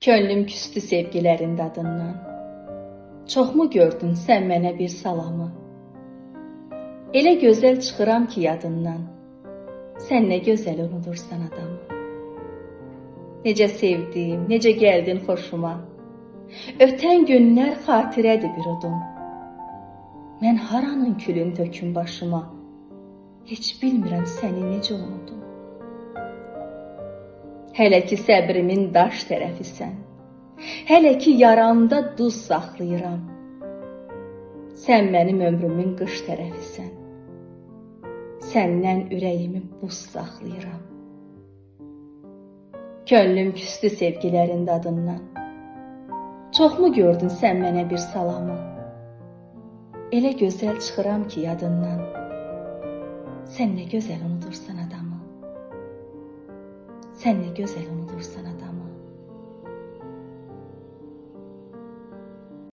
Könlüm küstü sevgilərin dadından. Çoxmu gördün sən mənə bir salamı? Elə gözəl çıxıram ki yadından. Sən nə gözəl unudursan adamı. Necə sevdim, necə gəldin xoşuma. Ötən günlər xatirədir bir udum. Mən haranın külün töküm başıma. Heç bilmirəm səni necə unudum. Hələ ki səbrimin daş tərəfisən. Hələ ki yaramda duz saxlayıram. Sən mənim ömrümün qış tərəfisən. Səndən ürəyimi buz saxlayıram. Könlüm küstü sevgilərin dadından. Çoxmu gördün sən mənə bir salamı? Elə gözəl çıxıram ki yadından. Sən nə gözəl unudursan adamı. Sən nə gözəl unudursan adamı.